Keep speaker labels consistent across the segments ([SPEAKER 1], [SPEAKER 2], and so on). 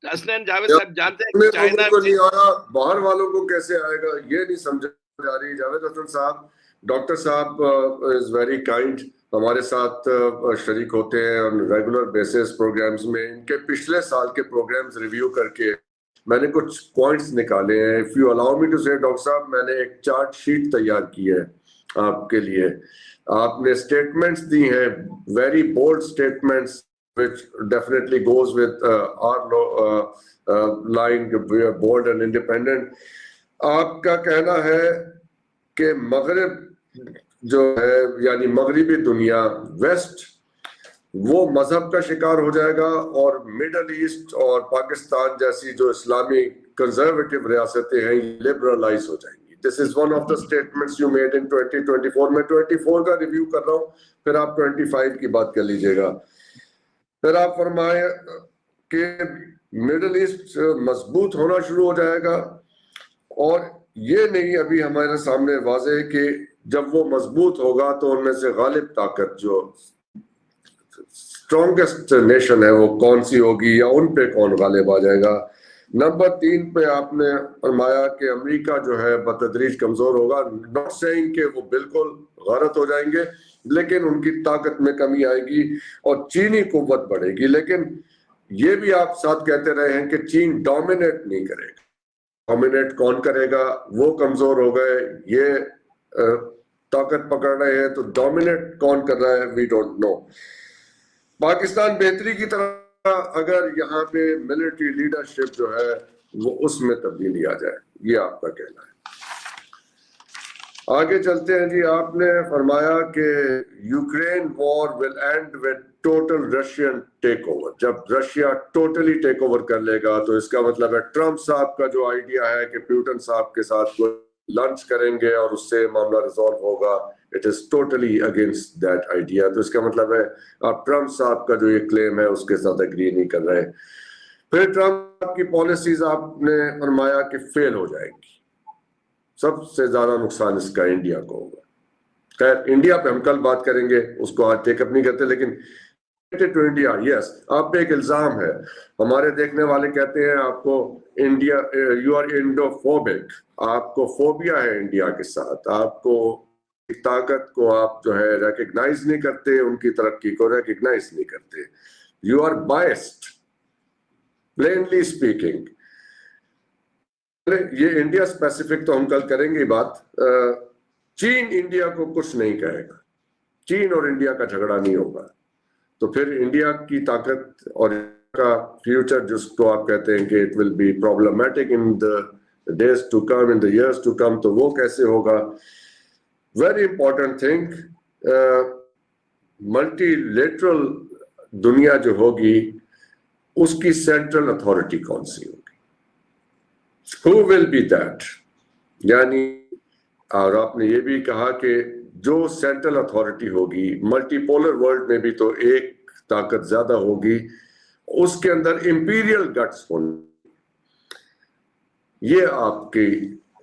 [SPEAKER 1] हसनैन जावेद साहब जानते हैं
[SPEAKER 2] में चाइना को नहीं आ रहा, बाहर वालों को कैसे आएगा ये नहीं समझ आ रही। जावेद हसन साहब, डॉक्टर साहब इज वेरी काइंड, हमारे साथ शरीक होते हैं ऑन रेगुलर बेसिस प्रोग्राम्स में। इनके पिछले साल के प्रोग्राम्स रिव्यू करके मैंने कुछ पॉइंट्स निकाले हैं। If you allow me to say doctor साहब, मैंने एक चार्ट शीट तैयार की है आपके लिए। आपने स्टेटमेंट्स दी हैं, very bold statements which definitely goes with our line, bold and independent। आपका कहना है कि मगरिब जो है यानी मगरिबी दुनिया, वेस्ट, वो मजहब का शिकार हो जाएगा और मिडल ईस्ट और पाकिस्तान जैसी जो इस्लामी कंजर्वेटिव रियासतें हैं लिबरलाइज हो जाएंगी। This is one of the statements you made in 2024। मैं 24 का रिव्यू कर रहा हूँ, फिर आप 25 की बात कर लीजिएगा। फिर आप फरमाए कि मिडल ईस्ट मजबूत होना शुरू हो जाएगा, और ये नहीं अभी हमारे सामने वाज़ेह है कि जब वो मजबूत होगा तो उनमें से गालिब ताकत जो स्ट्रॉन्गेस्ट नेशन है वो कौन सी होगी या उन पे कौन गालिब आ जाएगा। नंबर 3 पे आपने फरमाया कि अमेरिका जो है बतदरीज कमजोर होगा। नॉट सेइंग कि वो बिल्कुल गलत हो जाएंगे, लेकिन उनकी ताकत में कमी आएगी और चीनी कुव्वत बढ़ेगी। लेकिन ये भी आप साथ कहते रहे हैं कि चीन डोमिनेट नहीं करेगा। डोमिनेट कौन करेगा? वो कमजोर हो गए, ये ताकत पकड़ रहे हैं, तो डोमिनेट कौन कर रहा है? We don't know. पाकिस्तान बेहतरी की तरह अगर यहाँ पे मिलिट्री लीडरशिप जो है वो उसमें तब्दीली आ जाए, ये आपका कहना है। आगे चलते हैं जी। आपने फरमाया कि Ukraine war will end with total Russian take over. जब रशिया टोटली टेक ओवर कर लेगा तो इसका मतलब है ट्रंप साहब का जो आइडिया है कि पुतिन साहब के साथ लंच करेंगे और उससे मामला रिजॉल्व होगा, it is totally against that idea. तो इसका मतलब है आप ट्रंप साहब का जो ये क्लेम है उसके साथ एग्री नहीं कर रहे। फिर ट्रंप की पॉलिसीज आपने फरमाया कि फेल हो जाएंगी। सबसे ज्यादा नुकसान इसका इंडिया को होगा। खैर इंडिया पे हम कल बात करेंगे, उसको आज टेकअप नहीं करते। लेकिन टू इंडिया, यस, आप पे एक इल्जाम है। हमारे देखने वाले कहते हैं आपको इंडिया, यू आर इंडोफोबिक, आपको फोबिया है इंडिया के साथ, आपको ताकत को आप जो है रिकग्नाइज नहीं करते, उनकी तरक्की को रिकग्नाइज नहीं करते। You are biased, plainly speaking. ये इंडिया स्पेसिफिक तो हम कल करेंगे बात। चीन इंडिया को कुछ नहीं कहेगा, चीन और इंडिया का झगड़ा नहीं होगा, तो फिर इंडिया की ताकत और का फ्यूचर जिसको आप कहते हैं कि it will be problematic in the days to come, in the years to come, तो वो कैसे होगा? वेरी इंपॉर्टेंट थिंग, मल्टीलेटरल दुनिया जो होगी उसकी सेंट्रल अथॉरिटी कौन सी होगी? Who will be that? यानी, और आपने ये भी कहा कि जो सेंट्रल अथॉरिटी होगी, मल्टीपोलर वर्ल्ड में भी तो एक ताकत ज्यादा होगी, उसके अंदर इंपीरियल गट्स होंगे। ये आपकी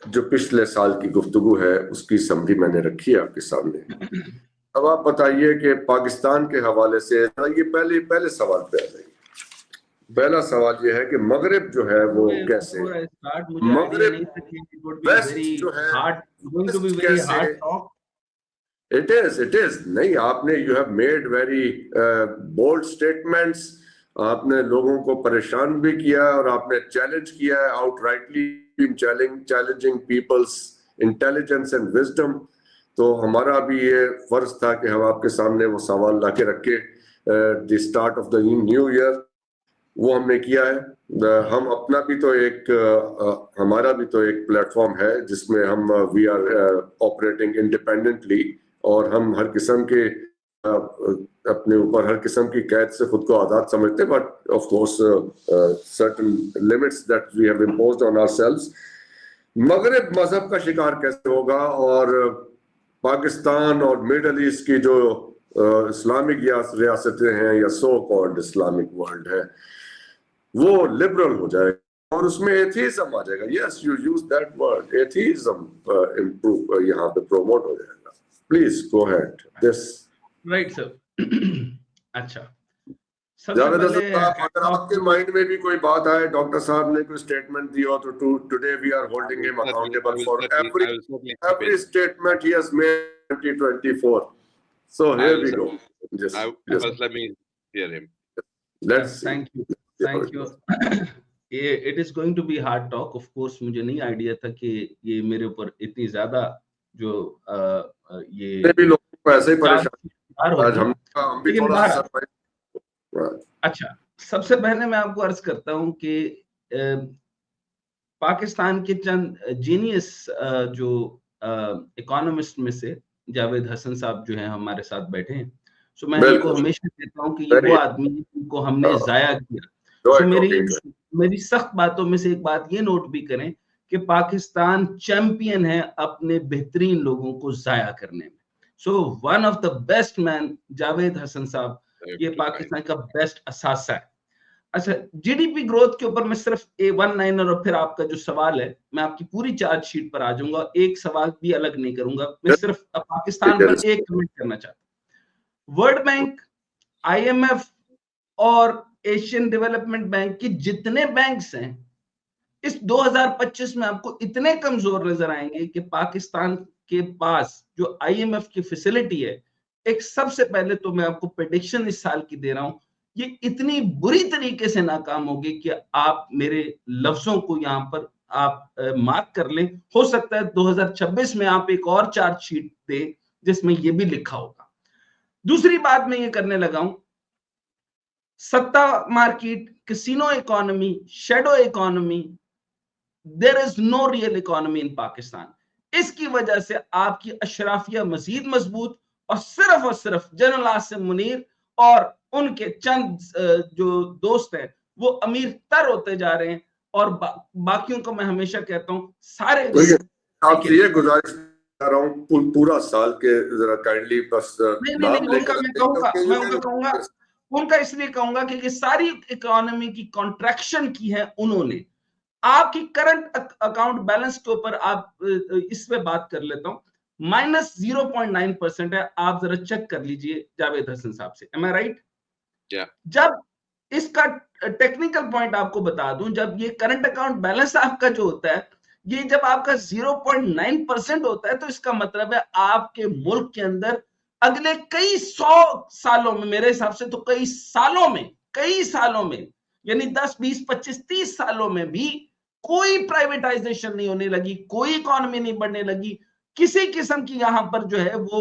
[SPEAKER 2] जो पिछले साल की गुफ्तगू है उसकी समरी मैंने रखी है आपके सामने। अब आप बताइए कि पाकिस्तान के हवाले से ये पहले सवाल पे आ जाइए। पहला सवाल ये है कि मगरिब जो है वो कैसे, मगरिब वेस्ट जो है कैसे? इट इज नहीं, आपने you have made very bold statements, आपने लोगों को परेशान भी किया और आपने चैलेंज किया है outrightly, challenging people's intelligence and wisdom. तो हमारा भी ये फर्ज था कि हम आपके सामने वो सवाल लाके रखे the start of the new year, वो हमने किया है। हम अपना भी तो एक हमारा भी तो एक प्लेटफॉर्म है जिसमें हम वी आर ऑपरेटिंग इंडिपेंडेंटली, और हम हर किस्म के अपने ऊपर हर किस्म की कैद से खुद को आज़ाद समझते हैं, but of course certain limits that we have imposed on ourselves. मगरिब मजहब का शिकार कैसे होगा, और पाकिस्तान और मिडल ईस्ट की जो इस्लामिक रियासतें हैं या सो कॉल्ड इस्लामिक वर्ल्ड है वो लिबरल हो जाएगा और उसमें एथीज्म आ जाएगा। Yes, you use that word, atheism improve यहाँ पे प्रोमोट हो जाएगा। Please go ahead this.
[SPEAKER 3] Right sir. अच्छा सबसे
[SPEAKER 2] जावेद हसन
[SPEAKER 3] पहले
[SPEAKER 2] साहब, अगर आपके माइंड में भी कोई बात आए, डॉक्टर साहब ने कोई स्टेटमेंट दी हो, तो today we are holding him accountable for every statement he has made in 2024. So here we go. Just
[SPEAKER 1] let me hear him.
[SPEAKER 2] let's see.
[SPEAKER 3] Thank you it is going to be hard talk. Of course मुझे नहीं idea था कि ये मेरे ऊपर इतनी ज्यादा जो ये
[SPEAKER 2] भी लोगों को ऐसे ही
[SPEAKER 3] परेशान
[SPEAKER 2] आज हम भी
[SPEAKER 3] लेकिन
[SPEAKER 2] थोड़ा सा
[SPEAKER 3] अच्छा, सबसे पहले मैं आपको अर्ज करता हूं कि पाकिस्तान के चंद जीनियस जो इकोनॉमिस्ट में से जावेद हसन साहब जो हैं हमारे साथ बैठे हैं, सो मैं इनको हमेशा कहता हूं कि ये वो आदमी जिनको हमने जाया किया। तो मेरी सख्त बातों में से एक बात ये नोट भी करें कि पाकिस्तान चैंपियन है अपने बेहतरीन लोगों को जाया करने में। So one of the best man Javed Hasan साहब, ये पाकिस्तान का बेस्ट असासा है। अच्छा, जीडीपी ग्रोथ के ऊपर मैं सिर्फ वन लाइनर और फिर आपका जो सवाल है, मैं आपकी पूरी चार्जशीट पर आ जाऊंगा, एक सवाल भी अलग नहीं करूंगा, मैं सिर्फ पाकिस्तान पर एक कमेंट करना चाहता हूं। वर्ल्ड बैंक, आईएमएफ और एशियन डेवलपमेंट बैंक के जितने बैंक्स हैं इस 2025 में आपको इतने कमजोर नजर आएंगे कि पाकिस्तान के पास जो आईएमएफ की फैसिलिटी है, एक सबसे पहले तो मैं आपको प्रेडिक्शन इस साल की दे रहा हूं, ये इतनी बुरी तरीके से नाकाम होगी कि आप मेरे लफ्जों को यहां पर आप मार्क कर लें। हो सकता है 2026 में आप एक और चार्जशीट दें जिसमें ये भी लिखा होगा। दूसरी बात मैं ये करने लगा हूं, सत्ता market, casino economy, shadow economy, there is no real economy in Pakistan. इसकी वजह से आपकी अशराफिया मजीद मजबूत और सिर्फ जनरल आसिम मुनीर और उनके चंद जो दोस्त हैं वो अमीर तर होते जा रहे हैं, और बाकियों को मैं हमेशा कहता हूं सारे
[SPEAKER 2] आपसे ये गुजारिश कर रहा हूं पूरा साल के जरा काइंडली बस
[SPEAKER 3] नहीं, उनका इसलिए कहूंगा कि सारी इकोनॉमी की कॉन्ट्रैक्शन की है उन्होंने। आपकी करंट अकाउंट बैलेंस के ऊपर आप इस पे बात कर लेता हूं, -0.9% है। आप जरा चेक कर लीजिए जावेद हसन साहब से, एम आई राइट? जब इसका टेक्निकल पॉइंट आपको बता दूं, जब ये करंट अकाउंट बैलेंस आपका जो होता है, ये जब आपका 0.9% होता है, तो इसका मतलब है आपके मुल्क के अंदर अगले कई 100 सालों में, मेरे हिसाब से तो कई सालों में यानी 10, 20, 25, 30 सालों में भी कोई प्राइवेटाइजेशन नहीं होने लगी, कोई इकोनॉमी नहीं बढ़ने लगी, किसी किस्म की यहां पर जो है वो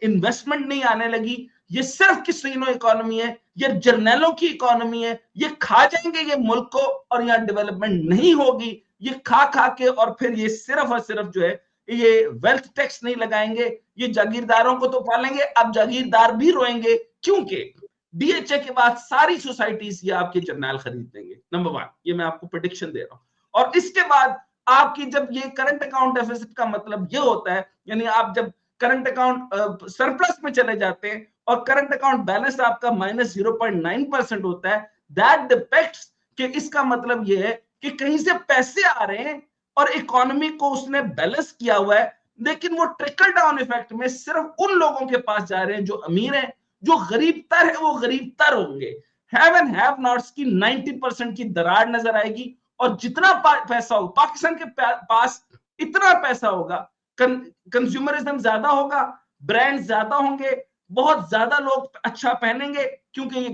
[SPEAKER 3] इन्वेस्टमेंट नहीं आने लगी। ये सिर्फ कैसीनो इकोनॉमी है, ये जर्नैलों की इकोनॉमी है, ये खा जाएंगे ये मुल्क को और यहाँ डेवलपमेंट नहीं होगी। ये खा के और फिर ये सिर्फ और सिर्फ जो है ये वेल्थ टैक्स नहीं लगाएंगे, ये जागीरदारों को तो पालेंगे, अब जागीरदार भी रोएंगे क्योंकि डीएचए के बाद सारी सोसाइटीज ये आपके जर्नल खरीद देंगे। नंबर 1, ये मैं आपको प्रेडिक्शन दे रहा हूं। और इसके बाद आपकी जब ये करंट अकाउंट डेफिसिट का मतलब ये होता है, यानी आप जब करंट अकाउंट सरप्लस में चले जाते हैं और करंट अकाउंट बैलेंस आपका -0.9% होता है, दैट डिपेक्ट्स कि इसका मतलब ये है कि कहीं से पैसे आ रहे हैं और इकोनॉमी को उसने बैलेंस किया हुआ है, लेकिन वो ट्रिकल डाउन इफेक्ट में सिर्फ उन लोगों के पास जा रहे हैं जो अमीर हैं, जो गरीब तर है वो गरीब तर होंगे। हैव एंड हैव नॉट्स की 90% की दरार नजर आएगी, और जितना पैसा हो पाकिस्तान के पास इतना पैसा होगा, कंज्यूमरिज्म ज्यादा होगा, ब्रांड ज्यादा होंगे, बहुत ज्यादा लोग अच्छा पहनेंगे, क्योंकि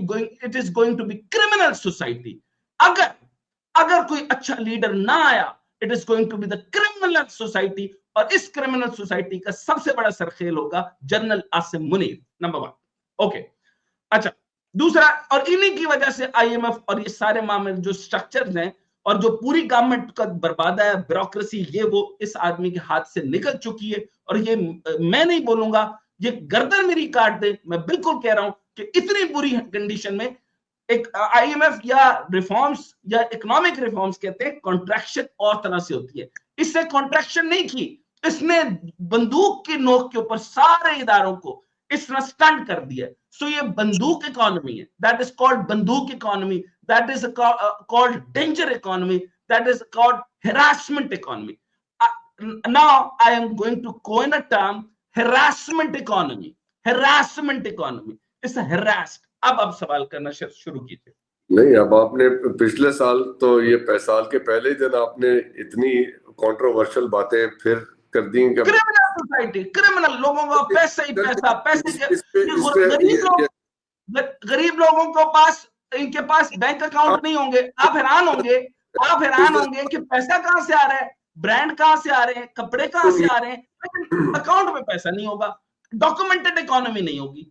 [SPEAKER 3] it is going to be criminal society. अगर कोई अच्छा लीडर ना आया, it is going to be the criminal society, और इस क्रिमिनल सोसाइटी का सबसे बड़ा सरखेल होगा general Asim Munir. Number 1, okay. अच्छा, दूसरा, और इन्हीं की वजह से आईएमएफ और ये सारे मामले जो स्ट्रक्चर्स हैं और जो पूरी गवर्नमेंट का बर्बादा है, ब्यूरोक्रेसी, ये वो इस आदमी के हाथ से निकल चुकी है। और ये मैं नहीं बोलूंगा, ये गर्दन मेरी काट दे, मैं बिल्कुल कह रहा हूं कि इतनी बुरी कंडीशन में एक आईएमएफ या रिफॉर्म्स या इकोनॉमिक रिफॉर्म्स कहते हैं, कॉन्ट्रैक्शन और तरह से होती है। इससे कॉन्ट्रैक्शन नहीं की, इसने बंदूक की नोक के ऊपर सारे इदारों को इसने स्टंट कर दिया। सो ये बंदूक इकोनॉमी है, दैट इज कॉल्ड बंदूक economy, that is called danger economy, that is called harassment economy. Now I am going to coin a term, harassment economy. It's a harassed, अब सवाल करना शुरू कीजिए।
[SPEAKER 2] नहीं, अब आपने पिछले साल तो ये साल के पहले दिन आपने इतनी कंट्रोवर्शियल बातें फिर कर दी।
[SPEAKER 3] क्रिमिनल सोसाइटी, क्रिमिनल लोगों का पैसा ही पैसा, पैसे गरीब लोगों के पास, इनके पास बैंक अकाउंट नहीं होंगे। आप हैरान होंगे कि पैसा कहां से आ रहा है, ब्रांड कहां से आ रहे हैं, कपड़े कहां से आ रहे हैं, लेकिन अकाउंट में पैसा नहीं होगा, डॉक्यूमेंटेड इकोनॉमी नहीं होगी।